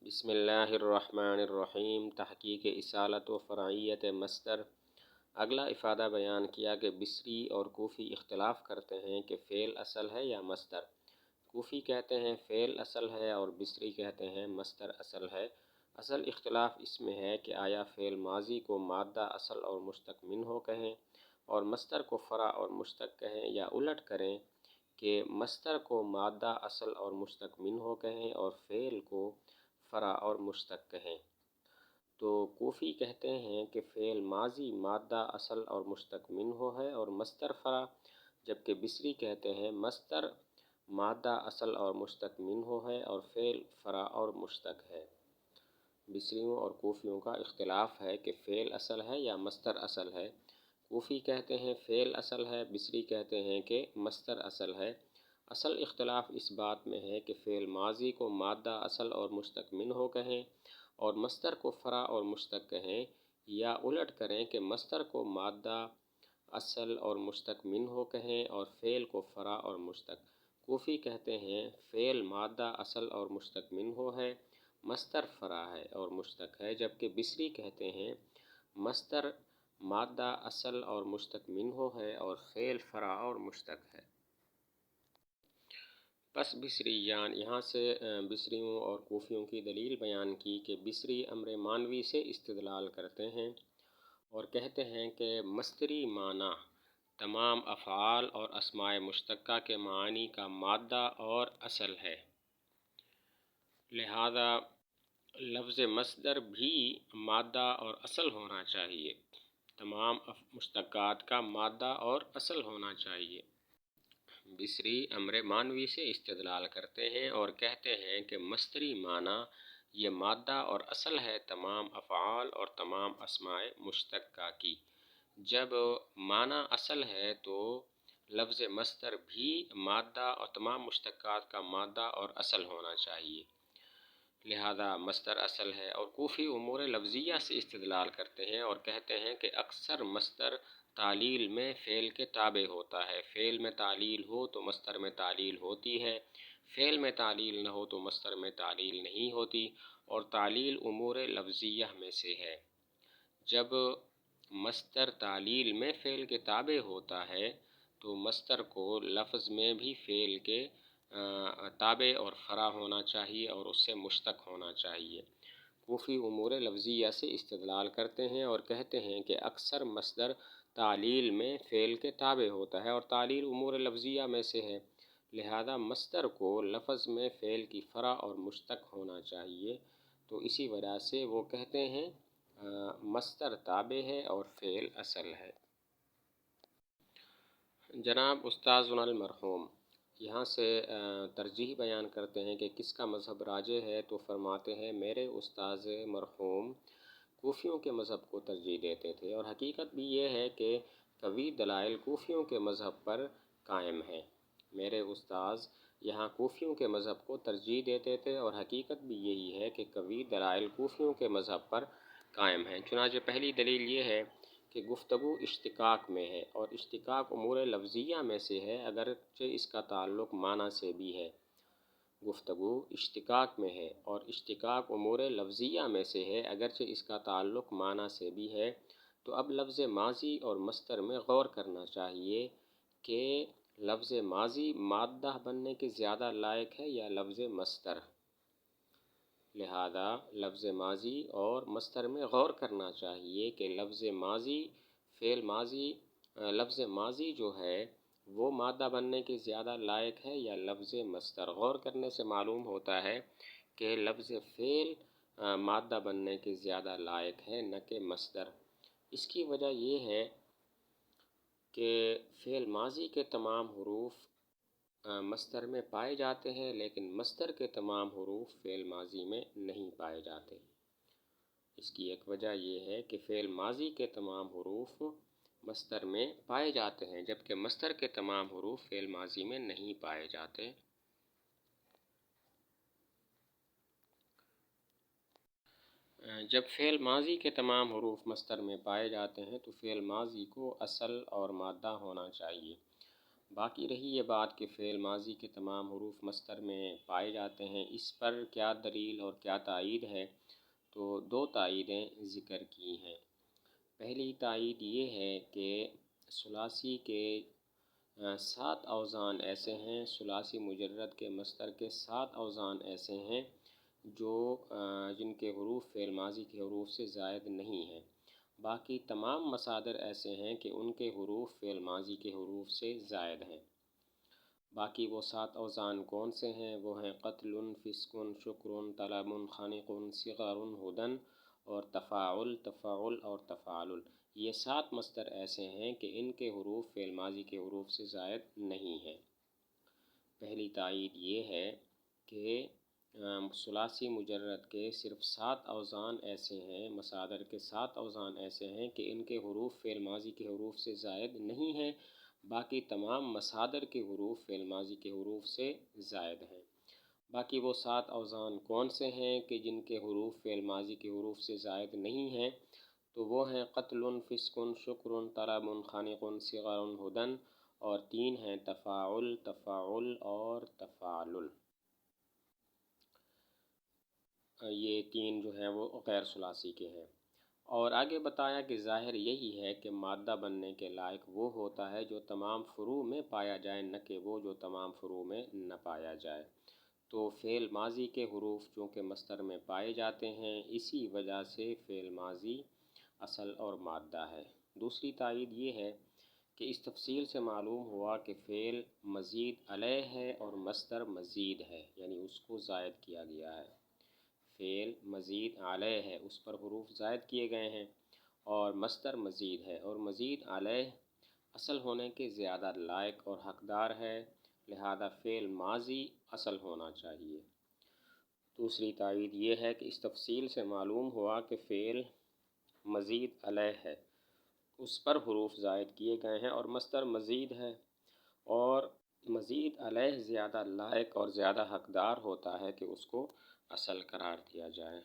بسم اللہ الرحمن الرحیم۔ تحقیق اصالت و فرعیت مصدر۔ اگلا افادہ بیان کیا کہ بصری اور کوفی اختلاف کرتے ہیں کہ فعل اصل ہے یا مصدر۔ کوفی کہتے ہیں فعل اصل ہے اور بصری کہتے ہیں مصدر اصل ہے۔ اصل اختلاف اس میں ہے کہ آیا فعل ماضی کو مادہ اصل اور مشتق منہ کہیں اور مصدر کو فرع اور مشتق کہیں، یا الٹ کریں کہ مصدر کو مادہ اصل اور مشتق منہ کہیں اور فعل کو فرع اور مشتق کہیں۔ تو کوفی کہتے ہیں کہ فعل ماضی مادہ اصل اور مشتق منہ ہے اور مصدر فرع، جبکہ بصری کہتے ہیں مصدر مادہ اصل اور مشتق منہ ہے اور فعل فرع اور مشتق ہے۔ بصریوں اور کوفیوں کا اختلاف ہے کہ فعل اصل ہے یا مصدر اصل ہے۔ کوفی کہتے ہیں فعل اصل ہے، بصری کہتے ہیں کہ مصدر اصل ہے۔ اصل اختلاف اس بات میں ہے کہ فعل ماضی کو مادہ اصل اور مشتق منہ کہیں اور مصدر کو فرع اور مشتق کہیں، یا الٹ کریں کہ مصدر کو مادہ اصل اور مشتق منہ کہیں اور فعل کو فرع اور مشتق۔ کوفی کہتے ہیں فعل مادہ اصل اور مشتق منہ ہے، مصدر فرع ہے اور مشتق ہے، جبکہ بصری کہتے ہیں مصدر مادہ اصل اور مشتق منہ ہے اور فعل فرع اور مشتق ہے۔ پس بصریان یہاں سے بصریوں اور کوفیوں کی دلیل بیان کی کہ بصری امر معنوی سے استدلال کرتے ہیں اور کہتے ہیں کہ مصدری معنی تمام افعال اور اسماء مشتقہ کے معانی کا مادہ اور اصل ہے، لہذا لفظ مصدر بھی مادہ اور اصل ہونا چاہیے، تمام مشتقات کا مادہ اور اصل ہونا چاہیے۔ بصری امر معنوی سے استدلال کرتے ہیں اور کہتے ہیں کہ مصدری معنی یہ مادہ اور اصل ہے تمام افعال اور تمام اسماء مشتقہ کی۔ جب معنی اصل ہے تو لفظ مصدر بھی مادہ اور تمام مشتقات کا مادہ اور اصل ہونا چاہیے، لہذا مصدر اصل ہے۔ اور کوفی امور لفظیہ سے استدلال کرتے ہیں اور کہتے ہیں کہ اکثر مصدر تعلیل میں فعل کے تابع ہوتا ہے، فعل میں تعلیل ہو تو مصدر میں تعلیل ہوتی ہے، فعل میں تعلیل نہ ہو تو مصدر میں تعلیل نہیں ہوتی، اور تعلیل امور لفظیہ میں سے ہے۔ جب مصدر تعلیل میں فعل کے تابع ہوتا ہے تو مصدر کو لفظ میں بھی فعل کے تابع اور فرع ہونا چاہیے اور اس سے مشتق ہونا چاہیے۔ کوفی امور لفظیہ سے استدلال کرتے ہیں اور کہتے ہیں کہ اکثر مصدر تعلیل میں فعل کے تابع ہوتا ہے اور تعلیل امور لفظیہ میں سے ہے، لہذا مصدر کو لفظ میں فعل کی فرع اور مشتق ہونا چاہیے۔ تو اسی وجہ سے وہ کہتے ہیں مصدر تابع ہے اور فعل اصل ہے۔ جناب استاذنا المرحوم یہاں سے ترجیح بیان کرتے ہیں کہ کس کا مذہب راجح ہے، تو فرماتے ہیں میرے استاذ مرحوم کوفیوں کے مذہب کو ترجیح دیتے تھے، اور حقیقت بھی یہ ہے کہ قوی دلائل کوفیوں کے مذہب پر قائم ہیں۔ میرے استاذ یہاں کوفیوں کے مذہب کو ترجیح دیتے تھے اور حقیقت بھی یہی ہے کہ قوی دلائل کوفیوں کے مذہب پر قائم ہیں۔ چنانچہ پہلی دلیل یہ ہے کہ گفتگو اشتقاق میں ہے اور اشتقاق امور لفظیہ میں سے ہے، اگرچہ اس کا تعلق معنی سے بھی ہے۔ گفتگو اشتقاق میں ہے اور اشتقاق امور لفظیہ میں سے ہے، اگرچہ اس کا تعلق معنی سے بھی ہے۔ تو اب لفظ ماضی اور مصدر میں غور کرنا چاہیے کہ لفظ ماضی مادہ بننے کے زیادہ لائق ہے یا لفظ مصدر، لہذا لفظ ماضی اور مصدر میں غور کرنا چاہیے کہ لفظ ماضی فعل ماضی لفظ ماضی جو ہے وہ مادہ بننے کے زیادہ لائق ہے یا لفظ مصدر۔ غور کرنے سے معلوم ہوتا ہے کہ لفظ فعل مادہ بننے کے زیادہ لائق ہے نہ کہ مصدر۔ اس کی وجہ یہ ہے کہ فعل ماضی کے تمام حروف مصدر میں پائے جاتے ہیں، لیکن مصدر کے تمام حروف فعل ماضی میں نہیں پائے جاتے۔ اس کی ایک وجہ یہ ہے کہ فعل ماضی کے تمام حروف مصدر میں پائے جاتے ہیں، جبکہ مصدر کے تمام حروف فعل ماضی میں نہیں پائے جاتے۔ جب فعل ماضی کے تمام حروف مصدر میں پائے جاتے ہیں تو فعل ماضی کو اصل اور مادہ ہونا چاہیے، باقی رہی یہ بات کہ فعل ماضی کے تمام حروف مصدر میں پائے جاتے ہیں، اس پر کیا دلیل اور کیا تائید ہے؟ تو دو تائیدیں ذکر کی ہیں۔ پہلی تائید یہ ہے کہ ثلاثی کے 7 اوزان ایسے ہیں، ثلاثی مجرد کے مصدر کے 7 اوزان ایسے ہیں جو جن کے حروف فعل ماضی کے حروف سے زائد نہیں ہیں۔ باقی تمام مصادر ایسے ہیں کہ ان کے حروف فعل ماضی کے حروف سے زائد ہیں۔ باقی وہ 7 اوزان کون سے ہیں؟ وہ ہیں قتل، فسق، شکر، طلب، خنق، صغر، ہدن اور تفاعل، تفاعل اور تفاعل۔ یہ 7 مصدر ایسے ہیں کہ ان کے حروف فعل ماضی کے حروف سے زائد نہیں ہیں۔ پہلی تائید یہ ہے کہ ثلاثی مجرد کے صرف 7 اوزان ایسے ہیں، مصادر کے 7 اوزان ایسے ہیں کہ ان کے حروف فعل ماضی کے حروف سے زائد نہیں ہیں۔ باقی تمام مصادر کے حروف فعل ماضی کے حروف سے زائد ہیں۔ باقی وہ 7 اوزان کون سے ہیں کہ جن کے حروف فعل ماضی کے حروف سے زائد نہیں ہیں؟ تو وہ ہیں قتل، فسق، شکر، طلب، خنق، صغر، ہدن اور 3 ہیں تفاعل، تفاعل اور تفاعل۔ یہ 3 جو ہیں وہ غیر ثلاثی کے ہیں۔ اور آگے بتایا کہ ظاہر یہی ہے کہ مادہ بننے کے لائق وہ ہوتا ہے جو تمام فروع میں پایا جائے، نہ کہ وہ جو تمام فروع میں نہ پایا جائے۔ تو فعل ماضی کے حروف چونکہ مصدر میں پائے جاتے ہیں، اسی وجہ سے فعل ماضی اصل اور مادہ ہے۔ دوسری تائید یہ ہے کہ اس تفصیل سے معلوم ہوا کہ فعل مزید علیہ ہے اور مصدر مزید ہے، یعنی اس کو زائد کیا گیا ہے۔ فعل مزید علیہ ہے، اس پر حروف زائد کیے گئے ہیں، اور مصدر مزید ہے، اور مزید علیہ اصل ہونے کے زیادہ لائق اور حقدار ہے، لہذا فعل ماضی اصل ہونا چاہیے۔ دوسری تائید یہ ہے کہ اس تفصیل سے معلوم ہوا کہ فعل مزید علیہ ہے، اس پر حروف زائد کیے گئے ہیں اور مصدر مزید ہے، اور مزید علیہ زیادہ لائق اور زیادہ حقدار ہوتا ہے کہ اس کو اصل قرار دیا جائے۔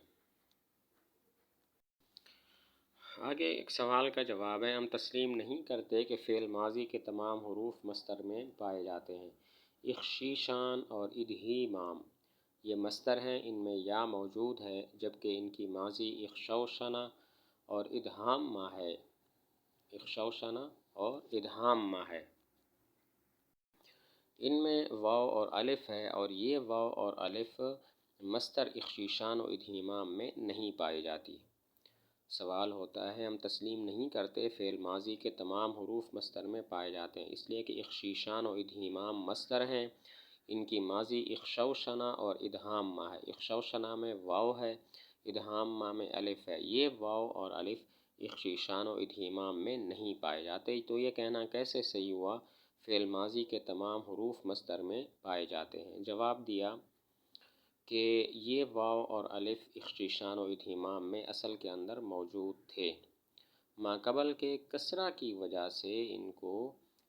آگے ایک سوال کا جواب ہے، ہم تسلیم نہیں کرتے کہ فعل ماضی کے تمام حروف مصدر میں پائے جاتے ہیں۔ اخشیشان اور ادھیمام یہ مصدر ہیں، ان میں یا موجود ہے جبکہ ان کی ماضی اخشوشنا اور ادھام ما ہے، اخشوشنا اور ادھام ما ہے۔ ان میں واو اور الف ہے، اور یہ واو اور الف مصدر اخشیشان و ادھیمام میں نہیں پائی جاتی۔ سوال ہوتا ہے، ہم تسلیم نہیں کرتے فعل ماضی کے تمام حروف مصدر میں پائے جاتے ہیں، اس لیے کہ اخشیشان و ادھیمام مصدر ہیں، ان کی ماضی اخشوشنا اور ادھام ما ہے۔ اخشوشنا میں واو ہے، ادھام ما میں الف ہے۔ یہ واو اور الف اخشیشان و ادھیمام میں نہیں پائے جاتے، تو یہ کہنا کیسے صحیح ہوا فعل ماضی کے تمام حروف مصدر میں پائے جاتے ہیں؟ جواب دیا کہ یہ واو اور الف اخشیشان و ادھیمام میں اصل کے اندر موجود تھے، ماقبل کے کسرہ کی وجہ سے ان کو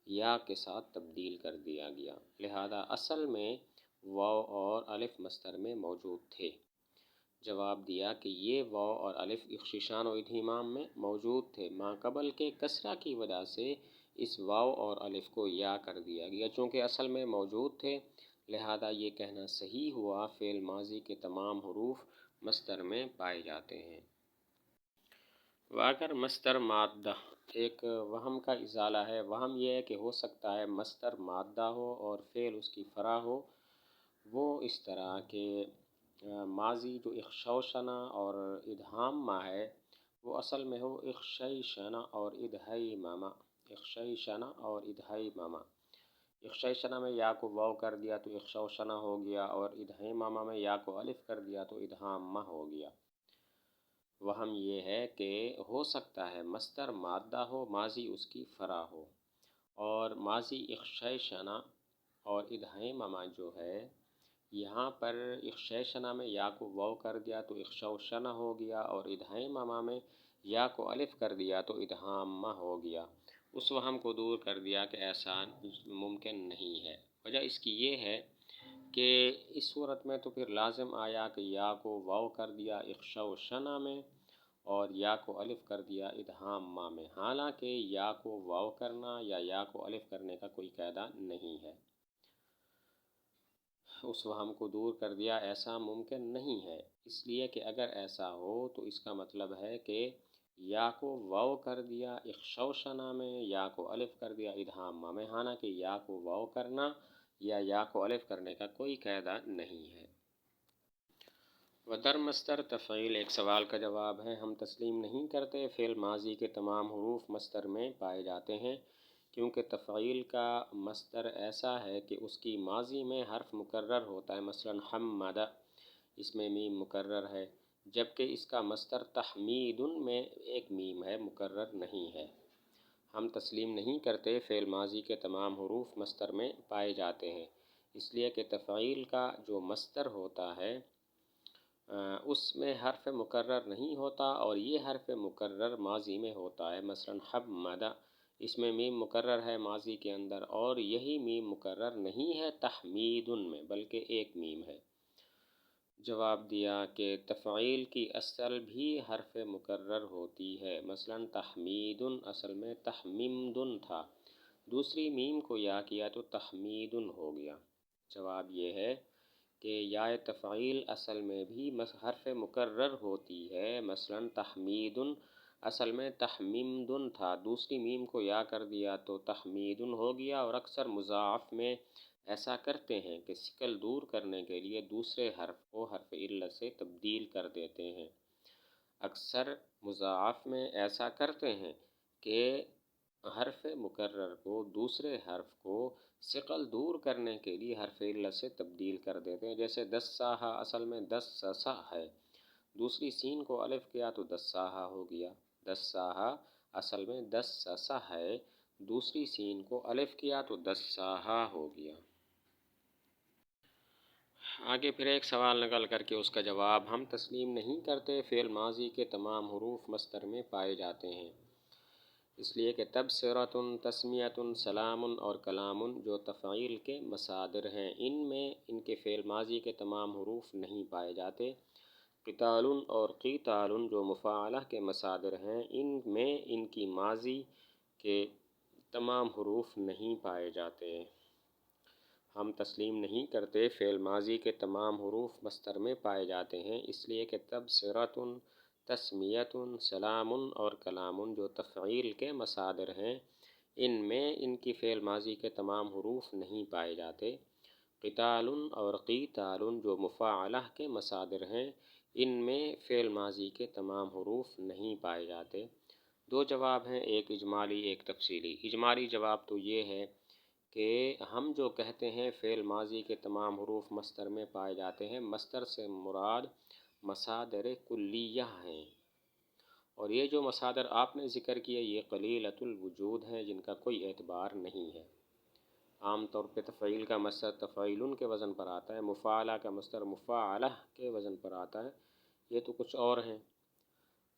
یا کے ساتھ تبدیل کر دیا گیا، لہذا اصل میں واو اور الف مصدر میں موجود تھے۔ جواب دیا کہ یہ واو اور الف اخشیشان و ادھیمام میں موجود تھے، ماقبل کے کسرہ کی وجہ سے اس واو اور الف کو یا کر دیا گیا، چونکہ اصل میں موجود تھے، لہذا یہ کہنا صحیح ہوا فعل ماضی کے تمام حروف مصدر میں پائے جاتے ہیں۔ واگر مصدر مادہ، ایک وہم کا ازالہ ہے۔ وہم یہ ہے کہ ہو سکتا ہے مصدر مادہ ہو اور فعل اس کی فرع ہو، وہ اس طرح کہ ماضی جو اخشوشنا اور ادھام ما ہے وہ اصل میں ہو اخشیشنا اور ادھیمما، اخشیشنا اور ادھیمما۔ اخشیشنا میں یا کو واو کر دیا تو اخشوشنا ہو گیا، اور ادھیمما میں یا کو الف کر دیا تو ادھامما ہو گیا۔ وہم یہ ہے کہ ہو سکتا ہے مصدر مادہ ہو، ماضی اس کی فرع ہو، اور ماضی اخشیشنا اور ادھیمما جو ہے یہاں پر اخشیشنا میں یا کو واو کر دیا تو اخشوشنا ہو گیا، اور ادھیمما میں یا کو الف کر دیا تو ادھامما ہو گیا۔ اس وہم کو دور کر دیا کہ ایسا ممکن نہیں ہے۔ وجہ اس کی یہ ہے کہ اس صورت میں تو پھر لازم آیا کہ یا کو واو کر دیا اخشوشنا میں، اور یا کو الف کر دیا ادغام ما میں، حالانکہ یا کو واو کرنا یا کو الف کرنے کا کوئی قاعدہ نہیں ہے۔ اس وہم کو دور کر دیا، ایسا ممکن نہیں ہے، اس لیے کہ اگر ایسا ہو تو اس کا مطلب ہے کہ یا کو واو کر دیا اخشوشنا میں، یا کو الف کر دیا ادغام ما میں، حالانکہ یا کو واو کرنا یا کو الف کرنے کا کوئی قاعدہ نہیں ہے۔ ودر مصدر تفعیل ایک سوال کا جواب ہے، ہم تسلیم نہیں کرتے فعل ماضی کے تمام حروف مصدر میں پائے جاتے ہیں، کیونکہ تفعیل کا مصدر ایسا ہے کہ اس کی ماضی میں حرف مکرر ہوتا ہے، مثلا حمد، اس میں میم مکرر ہے، جبکہ اس کا مصدر تحمید میں ایک میم ہے، مکرر نہیں ہے۔ ہم تسلیم نہیں کرتے فعل ماضی کے تمام حروف مصدر میں پائے جاتے ہیں، اس لیے کہ تفعیل کا جو مصدر ہوتا ہے اس میں حرف مکرر نہیں ہوتا، اور یہ حرف مکرر ماضی میں ہوتا ہے، مثلا حمد، اس میں میم مکرر ہے ماضی کے اندر، اور یہی میم مکرر نہیں ہے تحمید میں، بلکہ ایک میم ہے۔ جواب دیا کہ تفعیل کی اصل بھی حرف مکرر ہوتی ہے، مثلا تحمید اصل میں تحممد تھا، دوسری میم کو یا کیا تو تحمید ہو گیا۔ جواب یہ ہے کہ یا تفعیل اصل میں بھی حرف مکرر ہوتی ہے، مثلا تحمید اصل میں تحممد تھا، دوسری میم کو یا کر دیا تو تحمید ہو گیا، اور اکثر مضاعف میں ایسا کرتے ہیں کہ ثقل دور کرنے کے لیے دوسرے حرف کو حرف علت سے تبدیل کر دیتے ہیں۔ اکثر مضاعف میں ایسا کرتے ہیں کہ حرف مکرر کو دوسرے حرف کو ثقل دور کرنے کے لیے حرف علت سے تبدیل کر دیتے ہیں، جیسے دسّاہا اصل میں دسّسا ہے، دوسری سین کو الف کیا تو دسّاہا ہو گیا، دسّاہا اصل میں دسّسا ہے، دوسری سین کو الف کیا تو دسّاہا ہو گیا۔ آگے پھر ایک سوال نقل کر کے اس کا جواب، ہم تسلیم نہیں کرتے فعل ماضی کے تمام حروف مصدر میں پائے جاتے ہیں، اس لیے کہ تبصرۃ، تسمیۃ، سلام اور کلام جو تفعیل کے مصادر ہیں، ان میں ان کے فعل ماضی کے تمام حروف نہیں پائے جاتے۔ قتال اور قیتال جو مفاعلہ کے مصادر ہیں، ان میں ان کی ماضی کے تمام حروف نہیں پائے جاتے۔ ہم تسلیم نہیں کرتے فعل ماضی کے تمام حروف مصدر میں پائے جاتے ہیں، اس لیے کہ تبصرۃ، تسمیۃ، سلام اور کلام جو تفعیل کے مصادر ہیں، ان میں ان کی فعل ماضی کے تمام حروف نہیں پائے جاتے۔ قتال اور قیتال جو مفاعلہ کے مصادر ہیں، ان میں فعل ماضی کے تمام حروف نہیں پائے جاتے۔ دو جواب ہیں، ایک اجمالی ایک تفصیلی۔ اجمالی جواب تو یہ ہے کہ ہم جو کہتے ہیں فعل ماضی کے تمام حروف مصدر میں پائے جاتے ہیں، مصدر سے مراد مصادر کلیہ ہیں، اور یہ جو مصادر آپ نے ذکر کیے یہ قلیلۃ الوجود ہیں، جن کا کوئی اعتبار نہیں ہے۔ عام طور پہ تفعیل کا مصدر تفعیل کے وزن پر آتا ہے، مفاعلہ کا مصدر مفاعلہ کے وزن پر آتا ہے، یہ تو کچھ اور ہیں۔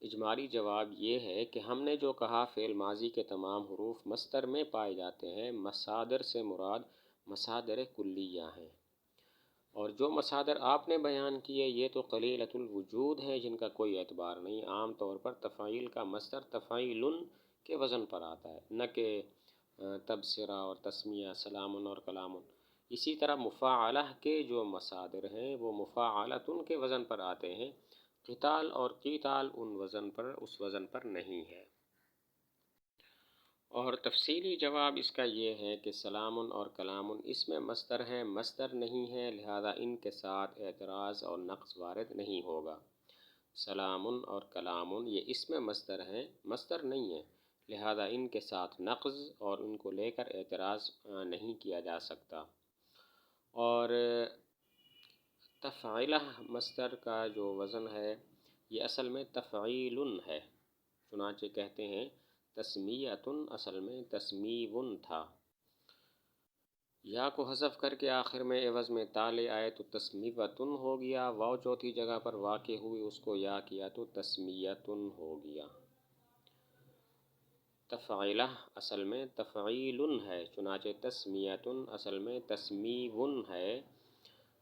اجمالی جواب یہ ہے کہ ہم نے جو کہا فعل ماضی کے تمام حروف مصدر میں پائے جاتے ہیں، مصادر سے مراد مصادر کلیہ ہیں، اور جو مصادر آپ نے بیان کیے یہ تو قلیلۃ الوجود ہیں، جن کا کوئی اعتبار نہیں۔ عام طور پر تفعیل کا مصدر تفعیل کے وزن پر آتا ہے، نہ کہ تبصرہ اور تسمیہ، سلام اور کلام۔ اسی طرح مفاعلہ کے جو مصادر ہیں وہ مفاعلۃ کے وزن پر آتے ہیں، قتال اور قیتال اس وزن پر نہیں ہے۔ اور تفصیلی جواب اس کا یہ ہے کہ سلام اور کلام اس میں مصدر ہیں، مصدر نہیں ہے، لہذا ان کے ساتھ اعتراض اور نقص وارد نہیں ہوگا۔ سلام اور کلام یہ اس میں مصدر ہیں، مصدر نہیں ہے، لہذا ان کے ساتھ نقض اور ان کو لے کر اعتراض نہیں کیا جا سکتا۔ اور تفعیلہ مصدر کا جو وزن ہے یہ اصل میں تفعیل ہے، چنانچہ کہتے ہیں تسمیۃ اصل میں تسمیو تھا، یا کو حذف کر کے آخر میں عوض میں تا لے آئے تو تسمیوۃ ہو گیا، واو چوتھی جگہ پر واقع ہوئی اس کو یا کیا تو تسمیۃ ہو گیا۔ تفعیلہ اصل میں تفعیل ہے، چنانچہ تسمیۃ اصل میں تسمیو ہے،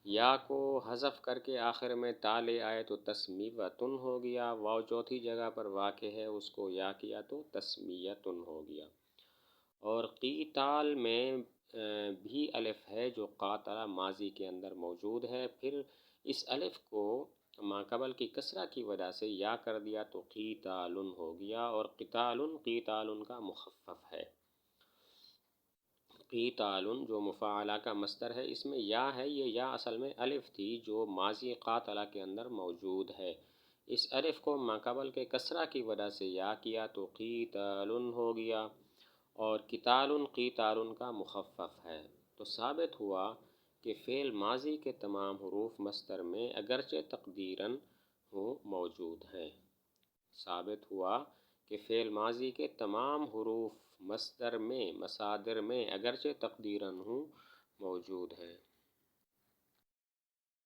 یا کو حذف کر کے آخر میں تا لے آئے تو تسمیۃن ہو گیا، واو چوتھی جگہ پر واقع ہے اس کو یا کیا تو تسمیۃن ہو گیا۔ اور قیتال میں بھی الف ہے جو قاتل ماضی کے اندر موجود ہے، پھر اس الف کو ما قبل کی کسرہ کی وجہ سے یا کر دیا تو قیتالن ہو گیا، اور قیتالن کا مخفف ہے۔ قیتالن جو مفاعلہ کا مصدر ہے، اس میں یا ہے، یہ یا اصل میں الف تھی جو ماضی قاتلہ کے اندر موجود ہے۔ اس الف کو ما قبل کے کسرہ کی وجہ سے یا کیا تو قیتالن ہو گیا، اور قیتالن کا مخفف ہے۔ تو ثابت ہوا کہ فعل ماضی کے تمام حروف مصدر میں اگرچہ تقدیراً موجود ہیں۔ ثابت ہوا کہ فعل ماضی کے تمام حروف مصدر میں، مصادر میں اگرچہ تقدیراً موجود ہیں۔